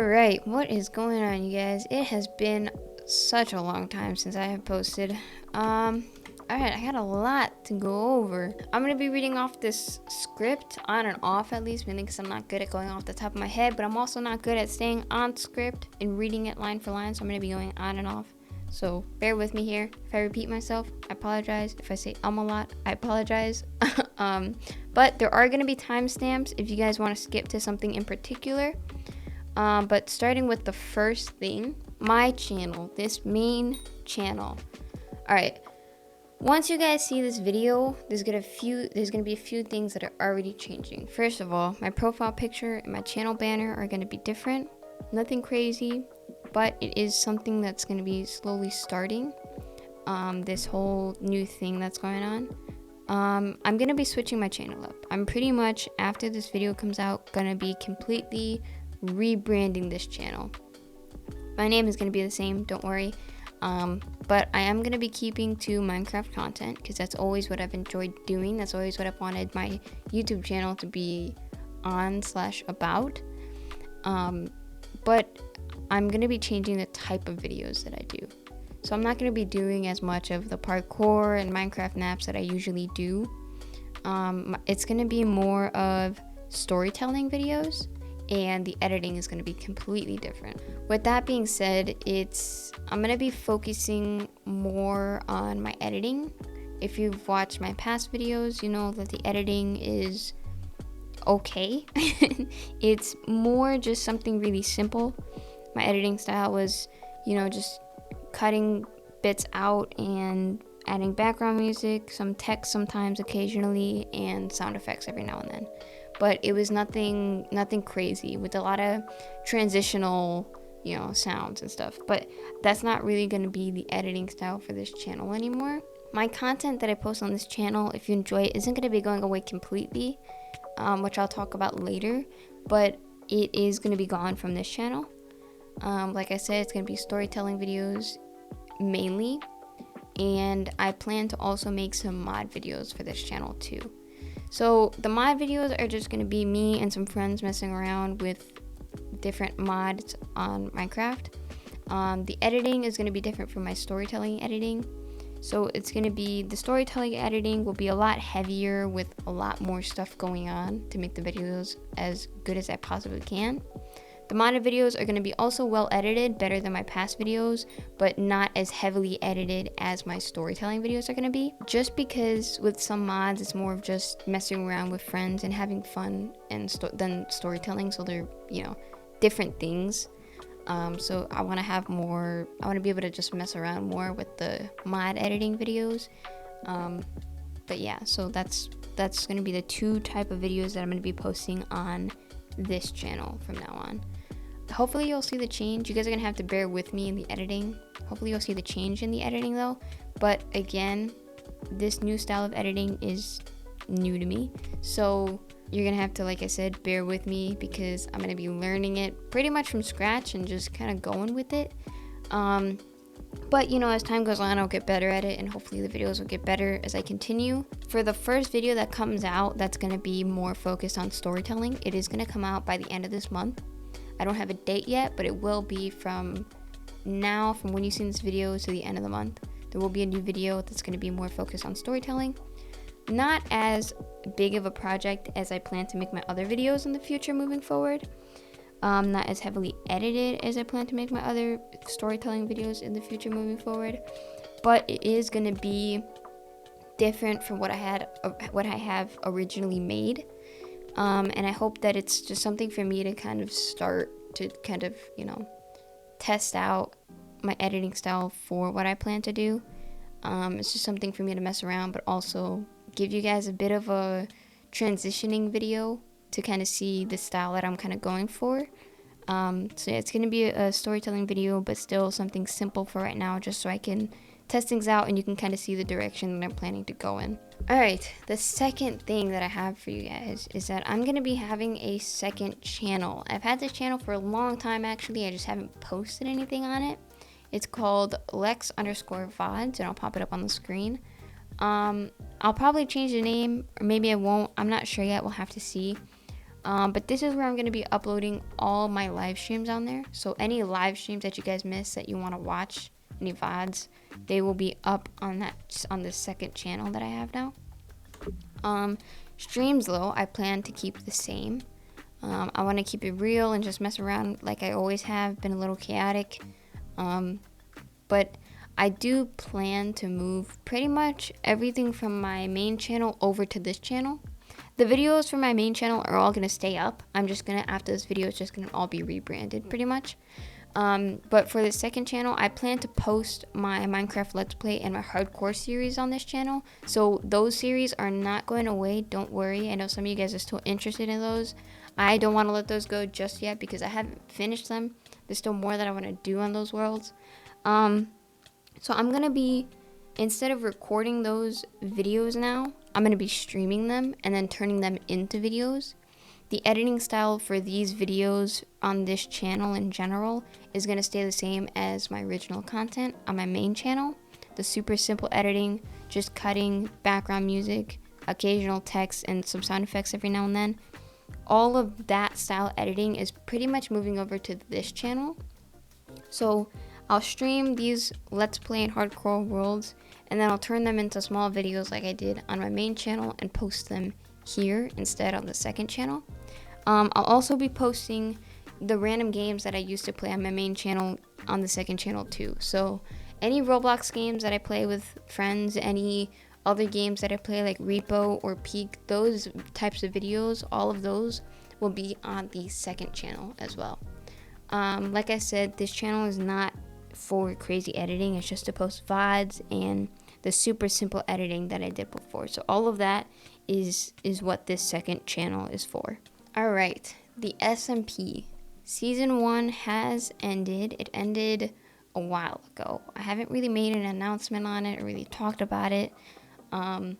Alright, what is going on, you guys? It has been such a long time since I have posted. Alright, I got a lot to go over. I'm gonna be reading off this script on and off, at least, mainly because I'm not good at going off the top of my head, but I'm also not good at staying on script and reading it line for line, so I'm gonna be going on and off. So bear with me here. If I repeat myself, I apologize. If I say a lot, I apologize. But there are gonna be timestamps if you guys want to skip to something in particular. But starting with the first thing, my channel, this main channel. All right, once you guys see this video, there's gonna be a few things that are already changing. First of all, my profile picture and my channel banner are gonna be different. Nothing crazy, but it is something that's gonna be slowly starting. This whole new thing that's going on. I'm gonna be switching my channel up. I'm pretty much, after this video comes out, gonna be completely rebranding this channel. My name is going to be the same, don't worry, but I am going to be keeping to Minecraft content because that's always what I've enjoyed doing. That's always what I've wanted my YouTube channel to be on/about, but I'm going to be changing the type of videos that I do. So I'm not going to be doing as much of the parkour and Minecraft naps that I usually do. It's going to be more of storytelling videos, and the editing is going to be completely different. With that being said, I'm going to be focusing more on my editing. If you've watched my past videos, you know that the editing is okay. It's more just something really simple. My editing style was, just cutting bits out and adding background music, some text sometimes occasionally, and sound effects every now and then. But it was nothing crazy, with a lot of transitional, sounds and stuff. But that's not really going to be the editing style for this channel anymore. My content that I post on this channel, if you enjoy it, isn't going to be going away completely, which I'll talk about later. But it is going to be gone from this channel. Like I said, it's going to be storytelling videos mainly. And I plan to also make some mod videos for this channel too. So the mod videos are just going to be me and some friends messing around with different mods on Minecraft. The editing is going to be different from my storytelling editing. So it's going to be, the storytelling editing will be a lot heavier with a lot more stuff going on to make the videos as good as I possibly can. The modded videos are going to be also well edited, better than my past videos, but not as heavily edited as my storytelling videos are going to be. Just because with some mods, it's more of just messing around with friends and having fun than storytelling. So they're, different things. So I want to be able to just mess around more with the mod editing videos. But yeah, so that's going to be the two type of videos that I'm going to be posting on this channel from now on. Hopefully you'll see the change. You guys are gonna have to bear with me in the editing. Hopefully you'll see the change in the editing though. But again, this new style of editing is new to me, so you're gonna have to, like I said, bear with me because I'm gonna be learning it pretty much from scratch and just kind of going with it. But as time goes on, I'll get better at it, and hopefully the videos will get better as I continue. For the first video that comes out, that's going to be more focused on storytelling. It is going to come out by the end of this month. I don't have a date yet, but it will be from when you see this video to the end of the month. There will be a new video that's going to be more focused on storytelling. Not as big of a project as I plan to make my other videos in the future moving forward. Not as heavily edited as I plan to make my other storytelling videos in the future moving forward, but it is going to be different from what I have originally made, and I hope that it's just something for me to kind of start to test out my editing style for what I plan to do. It's just something for me to mess around, but also give you guys a bit of a transitioning video to kind of see the style that I'm kind of going for. So yeah, it's going to be a storytelling video, but still something simple for right now, just so I can test things out and you can kind of see the direction that I'm planning to go in. Alright, the second thing that I have for you guys is that I'm going to be having a second channel. I've had this channel for a long time actually, I just haven't posted anything on it. It's called Lex_VODs, and I'll pop it up on the screen. I'll probably change the name, or maybe I won't. I'm not sure yet, we'll have to see. But this is where I'm going to be uploading all my live streams on there. So any live streams that you guys miss that you want to watch, any VODs, they will be up on the second channel that I have now. Streams though, I plan to keep the same. I want to keep it real and just mess around like I always have, been a little chaotic. But I do plan to move pretty much everything from my main channel over to this channel. The videos from my main channel are all going to stay up. I'm just going to, after this video, it's just going to all be rebranded pretty much. But for the second channel, I plan to post my Minecraft Let's Play and my Hardcore series on this channel. So those series are not going away, don't worry. I know some of you guys are still interested in those. I don't want to let those go just yet because I haven't finished them. There's still more that I want to do on those worlds. So I'm going to be, instead of recording those videos now, I'm going to be streaming them and then turning them into videos. The editing style for these videos on this channel in general is going to stay the same as my original content on my main channel. The super simple editing, just cutting, background music, occasional text, and some sound effects every now and then. All of that style editing is pretty much moving over to this channel. So I'll stream these Let's Play and Hardcore worlds, and then I'll turn them into small videos like I did on my main channel and post them here instead on the second channel. I'll also be posting the random games that I used to play on my main channel on the second channel too. So any Roblox games that I play with friends, any other games that I play like Repo or Peak, those types of videos, all of those will be on the second channel as well. Like I said, this channel is not for crazy editing. It's just to post VODs and the super simple editing that I did before. So all of that is what this second channel is for. Alright, the SMP. Season 1 has ended. It ended a while ago. I haven't really made an announcement on it or really talked about it. And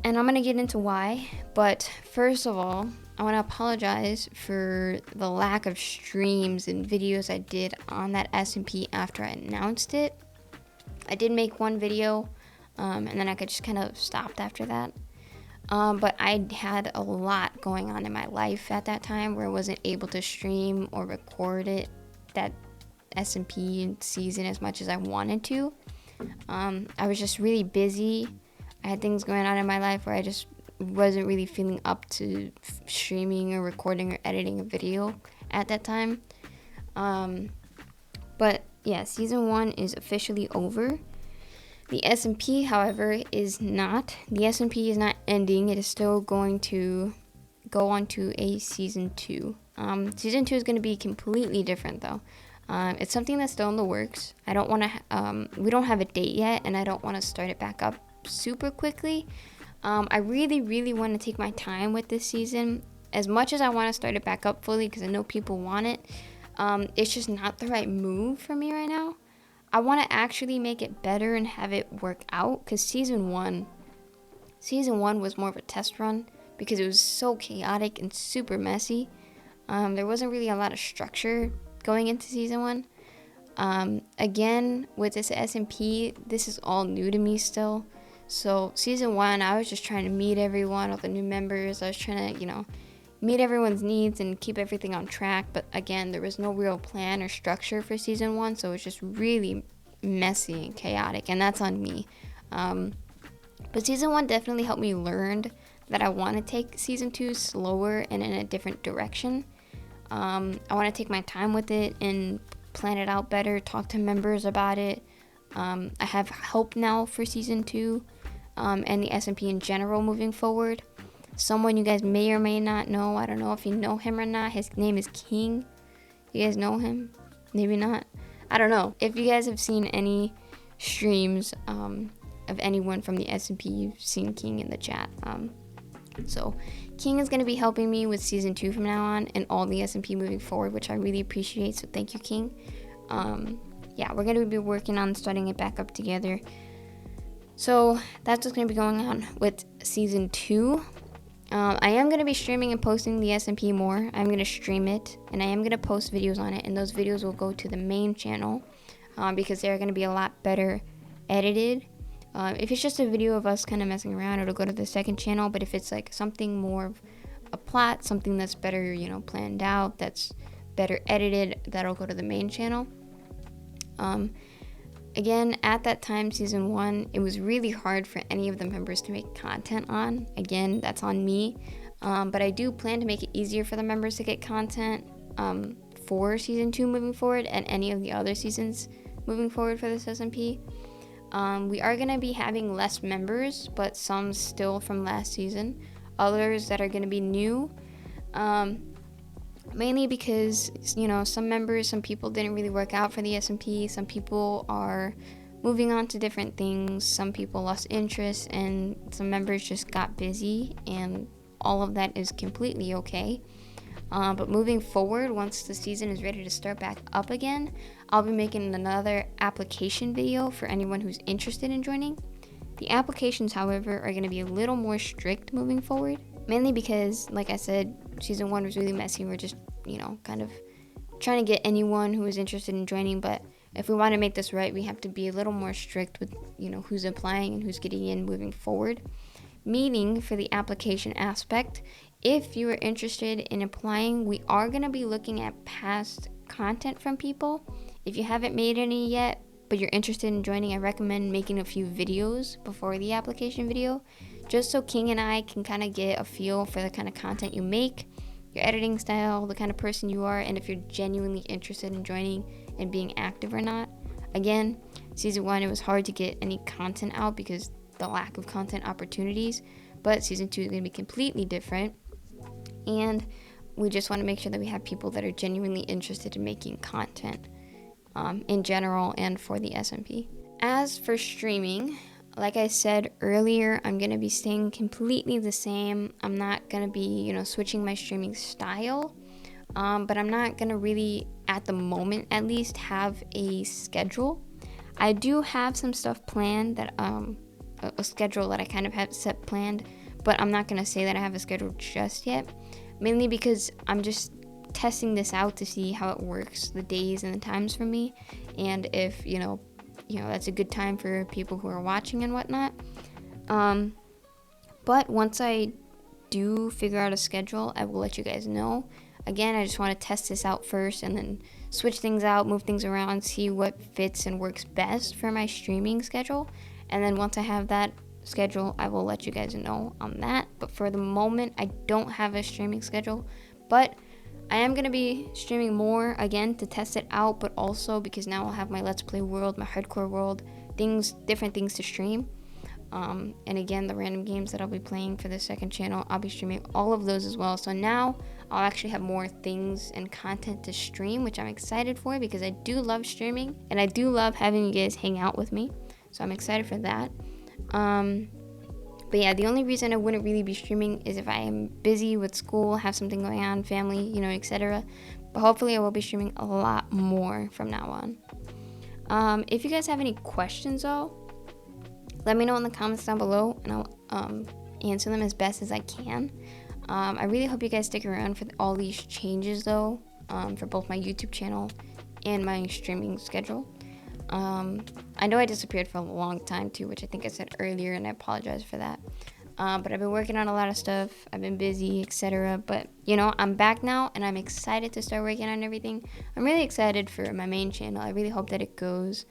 I'm going to get into why. But first of all, I want to apologize for the lack of streams and videos I did on that SMP after I announced it. I did make one video, and then I could just kind of stopped after that. But I had a lot going on in my life at that time where I wasn't able to stream or record that SMP season as much as I wanted to. I was just really busy. I had things going on in my life where I just wasn't really feeling up to streaming or recording or editing a video at that time. But yeah, season 1 is officially over. The SMP, however, is not. The SMP is not ending. It is still going to go on to a season 2. Season 2 is going to be completely different though. It's something that's still in the works. I don't want to, we don't have a date yet, and I don't want to start it back up super quickly. I really want to take my time with this season. As much as I want to start it back up fully because I know people want it, it's just not the right move for me right now. I want to actually make it better and have it work out because season one was more of a test run because it was so chaotic and super messy. There wasn't really a lot of structure going into season 1. Again, with this SMP, this is all new to me still. So season 1, I was just trying to meet everyone, all the new members. I was trying to, meet everyone's needs and keep everything on track. But again, there was no real plan or structure for season 1, so it was just really messy and chaotic, and that's on me. But season 1 definitely helped me learn that I want to take season 2 slower and in a different direction. I want to take my time with it and plan it out better, talk to members about it. I have hope now for season 2 and the SMP in general moving forward. Someone you guys may or may not know, I don't know if you know him or not, his name is King. You guys know him? Maybe not. I don't know. If you guys have seen any streams of anyone from the SMP, you've seen King in the chat. So King is going to be helping me with season 2 from now on and all the SMP moving forward, which I really appreciate. So thank you, King. Yeah, we're going to be working on starting it back up together. So that's what's going to be going on with season 2. I am going to be streaming and posting the SMP more. I'm going to stream it, and I am going to post videos on it, and those videos will go to the main channel because they're going to be a lot better edited. If it's just a video of us kind of messing around, it'll go to the second channel, but if it's like something more a plot, something that's better, planned out, that's better edited, that'll go to the main channel. Again, at that time, season 1, it was really hard for any of the members to make content on. Again, that's on me. But I do plan to make it easier for the members to get content for season 2 moving forward, and any of the other seasons moving forward for this SMP. We are going to be having less members, but some still from last season. Others that are going to be new. Mainly because, some members, some people didn't really work out for the SMP. Some people are moving on to different things. Some people lost interest, and some members just got busy, and all of that is completely okay. But moving forward, once the season is ready to start back up again, I'll be making another application video for anyone who's interested in joining. The applications, however, are going to be a little more strict moving forward. Mainly because, like I said, season 1 was really messy. We're just, kind of trying to get anyone who is interested in joining. But if we want to make this right, we have to be a little more strict with, who's applying and who's getting in moving forward. Meaning, for the application aspect, if you are interested in applying, we are going to be looking at past content from people. If you haven't made any yet, but you're interested in joining, I recommend making a few videos before the application video, just so King and I can kind of get a feel for the kind of content you make, your editing style, the kind of person you are, and if you're genuinely interested in joining and being active or not. Again, season 1, it was hard to get any content out because the lack of content opportunities, but season 2 is going to be completely different, and we just want to make sure that we have people that are genuinely interested in making content in general and for the SMP. As for streaming, like I said earlier, I'm going to be staying completely the same. I'm not going to be, switching my streaming style, but I'm not going to really, at the moment at least, have a schedule. I do have some stuff planned that, a schedule that I kind of have set planned, but I'm not going to say that I have a schedule just yet, mainly because I'm just testing this out to see how it works, the days and the times for me, and if, that's a good time for people who are watching and whatnot. But once I do figure out a schedule, I will let you guys know. Again, I just want to test this out first and then switch things out, move things around, see what fits and works best for my streaming schedule. And then once I have that schedule, I will let you guys know on that. But for the moment, I don't have a streaming schedule, but I am going to be streaming more, again, to test it out, but also because now I'll have my Let's Play world, my hardcore world, different things to stream. And again, the random games that I'll be playing for the second channel, I'll be streaming all of those as well. So now I'll actually have more things and content to stream, which I'm excited for because I do love streaming and I do love having you guys hang out with me. So I'm excited for that. But yeah, the only reason I wouldn't really be streaming is if I am busy with school, have something going on, family, etc. But hopefully I will be streaming a lot more from now on. If you guys have any questions though, let me know in the comments down below and I'll answer them as best as I can. I really hope you guys stick around for all these changes though, for both my YouTube channel and my streaming schedule. I know I disappeared for a long time too, which I think I said earlier, and I apologize for that. But I've been working on a lot of stuff. I've been busy, etc. But, I'm back now, and I'm excited to start working on everything. I'm really excited for my main channel. I really hope that it goes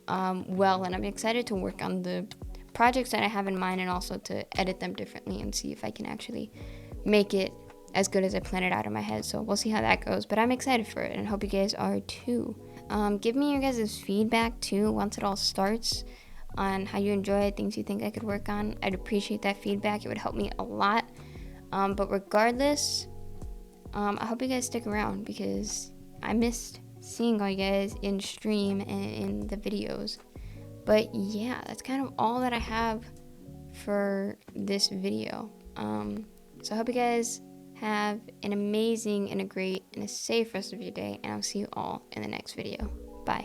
well, and I'm excited to work on the projects that I have in mind and also to edit them differently and see if I can actually make it as good as I planned it out in my head. So we'll see how that goes. But I'm excited for it, and I hope you guys are too. Give me your guys' feedback too once it all starts on how you enjoy it, things you think I could work on. I'd appreciate that feedback. It would help me a lot. But regardless, I hope you guys stick around because I missed seeing all you guys in stream and in the videos. But yeah, that's kind of all that I have for this video. So I hope you guys have an amazing and a great and a safe rest of your day, and I'll see you all in the next video. Bye.